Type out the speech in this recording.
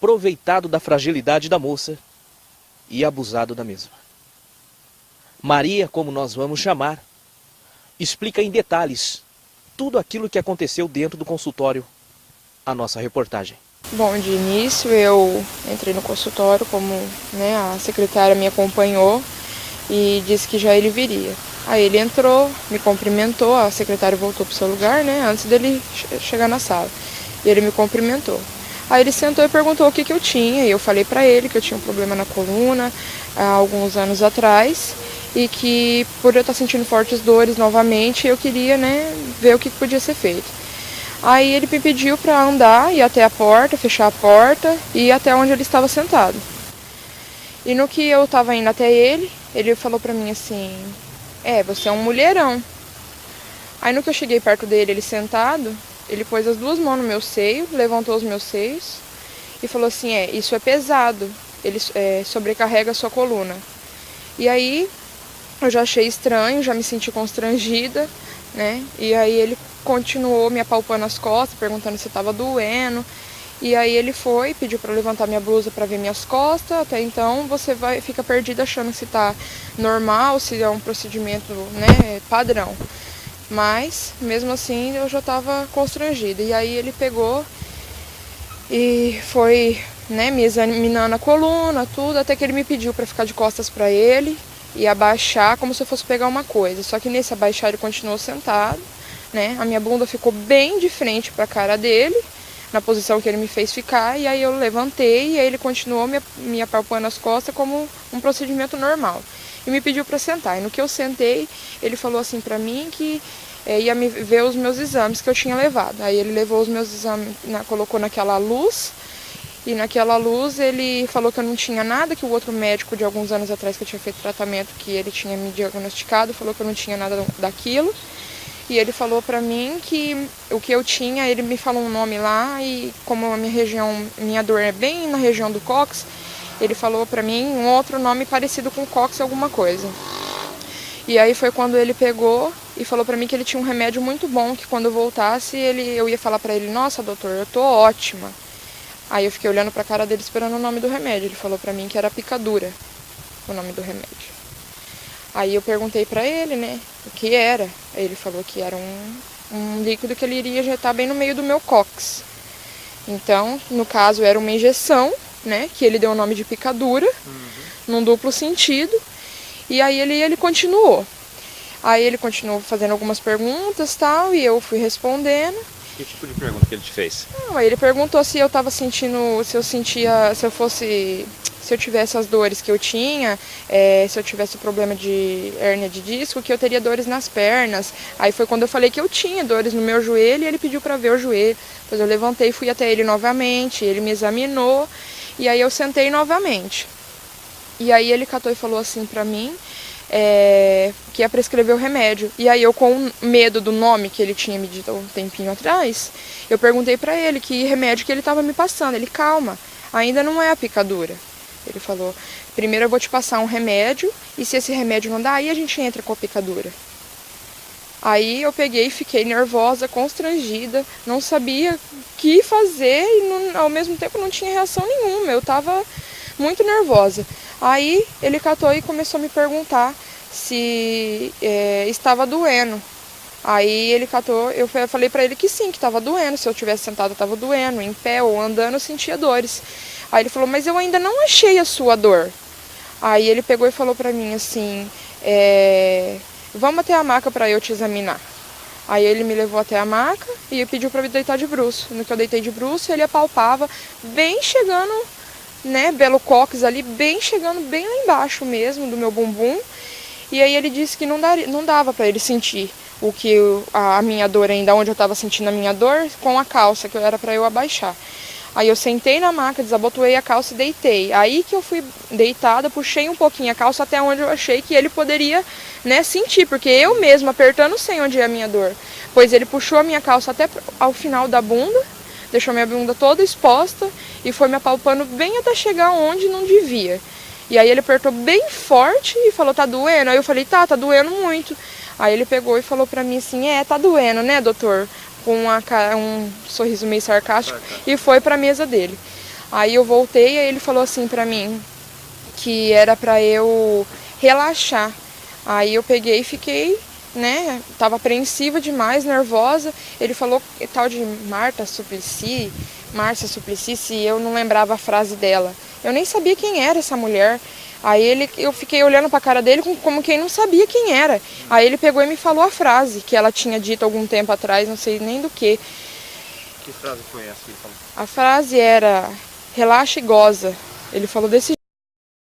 aproveitado da fragilidade da moça e abusado da mesma. Maria, como nós vamos chamar, explica em detalhes tudo aquilo que aconteceu dentro do consultório à nossa reportagem. Bom, de início eu entrei no consultório, como a secretária me acompanhou e disse que já ele viria. Aí ele entrou, me cumprimentou, a secretária voltou para o seu lugar, antes dele chegar na sala. E ele me cumprimentou. Aí ele sentou e perguntou o que eu tinha, e eu falei para ele que eu tinha um problema na coluna há alguns anos atrás, e que por eu estar sentindo fortes dores novamente, eu queria ver o que podia ser feito. Aí ele me pediu para andar, ir até a porta, fechar a porta e ir até onde ele estava sentado. E no que eu estava indo até ele falou para mim assim, você é um mulherão. Aí no que eu cheguei perto dele, ele sentado, ele pôs as duas mãos no meu seio, levantou os meus seios e falou assim, isso é pesado, ele sobrecarrega a sua coluna. E aí eu já achei estranho, já me senti constrangida, E aí ele continuou me apalpando as costas, perguntando se estava doendo. E aí ele foi, pediu para levantar minha blusa para ver minhas costas. Até então você fica perdida achando se está normal, se é um procedimento padrão. Mas mesmo assim eu já estava constrangida. E aí ele pegou e foi me examinando a coluna, tudo, até que ele me pediu para ficar de costas para ele e abaixar como se eu fosse pegar uma coisa. Só que nesse abaixar ele continuou sentado, A minha bunda ficou bem de frente para a cara dele, na posição que ele me fez ficar, e aí eu levantei e aí ele continuou me apalpando as costas como um procedimento normal. E me pediu para sentar. E no que eu sentei, ele falou assim para mim que ia me ver os meus exames que eu tinha levado. Aí ele levou os meus exames, colocou naquela luz, e naquela luz ele falou que eu não tinha nada, que o outro médico de alguns anos atrás que eu tinha feito tratamento, que ele tinha me diagnosticado, falou que eu não tinha nada daquilo. E ele falou pra mim que o que eu tinha, ele me falou um nome lá, e como a minha dor é bem na região do cóccix, ele falou pra mim um outro nome parecido com cóccix alguma coisa. E aí foi quando ele pegou e falou pra mim que ele tinha um remédio muito bom, que quando eu voltasse eu ia falar pra ele, nossa doutor, eu tô ótima. Aí eu fiquei olhando pra cara dele esperando o nome do remédio. Ele falou pra mim que era picadura, o nome do remédio. Aí eu perguntei pra ele, o que era. Aí ele falou que era um líquido que ele iria injetar bem no meio do meu cóccix. Então, no caso, era uma injeção, que ele deu o nome de picadura, num duplo sentido. E aí ele continuou. Aí ele continuou fazendo algumas perguntas tal, e eu fui respondendo. Que tipo de pergunta que ele te fez? Não, aí ele perguntou se eu tava sentindo, se eu tivesse as dores que eu tinha, se eu tivesse o problema de hérnia de disco, que eu teria dores nas pernas. Aí foi quando eu falei que eu tinha dores no meu joelho e ele pediu para ver o joelho. Depois eu levantei e fui até ele novamente, ele me examinou e aí eu sentei novamente. E aí ele catou e falou assim para mim, que ia prescrever o remédio. E aí eu, com medo do nome que ele tinha me dito um tempinho atrás, eu perguntei pra ele que remédio que ele estava me passando. Ele, calma, ainda não é a picadura. Ele falou, primeiro eu vou te passar um remédio, e se esse remédio não dá, aí a gente entra com a picadura. Aí eu peguei e fiquei nervosa, constrangida, não sabia o que fazer e ao mesmo tempo não tinha reação nenhuma, eu estava muito nervosa. Aí ele catou e começou a me perguntar se estava doendo. Aí ele catou, eu falei pra ele que sim, que estava doendo. Se eu tivesse sentado, estava doendo, em pé ou andando, eu sentia dores. Aí ele falou, mas eu ainda não achei a sua dor. Aí ele pegou e falou pra mim assim, vamos até a maca pra eu te examinar. Aí ele me levou até a maca e pediu pra eu deitar de bruço. No que eu deitei de bruço, ele apalpava, bem chegando, pelo cóccix ali, bem chegando bem lá embaixo mesmo do meu bumbum. E aí ele disse que não dava para ele sentir a minha dor ainda, onde eu estava sentindo a minha dor, com a calça, que era para eu abaixar. Aí eu sentei na maca, desabotoei a calça e deitei. Aí que eu fui deitada, puxei um pouquinho a calça até onde eu achei que ele poderia, sentir, porque eu mesma apertando sei onde é a minha dor. Pois ele puxou a minha calça até ao final da bunda, deixou minha bunda toda exposta e foi me apalpando bem até chegar onde não devia. E aí ele apertou bem forte e falou, tá doendo? Aí eu falei, tá doendo muito. Aí ele pegou e falou pra mim assim, tá doendo, né, doutor? Com um sorriso meio sarcástico, e foi pra mesa dele. Aí eu voltei, aí ele falou assim pra mim que era pra eu relaxar. Aí eu peguei e fiquei, né, tava apreensiva demais, nervosa. Ele falou tal de Márcia Suplicy, se eu não lembrava a frase dela. Eu nem sabia quem era essa mulher. Aí eu fiquei olhando pra cara dele como quem não sabia quem era. Aí ele pegou e me falou a frase que ela tinha dito algum tempo atrás, não sei nem do que. Que frase foi essa que ele falou? A frase era, relaxa e goza. Ele falou desse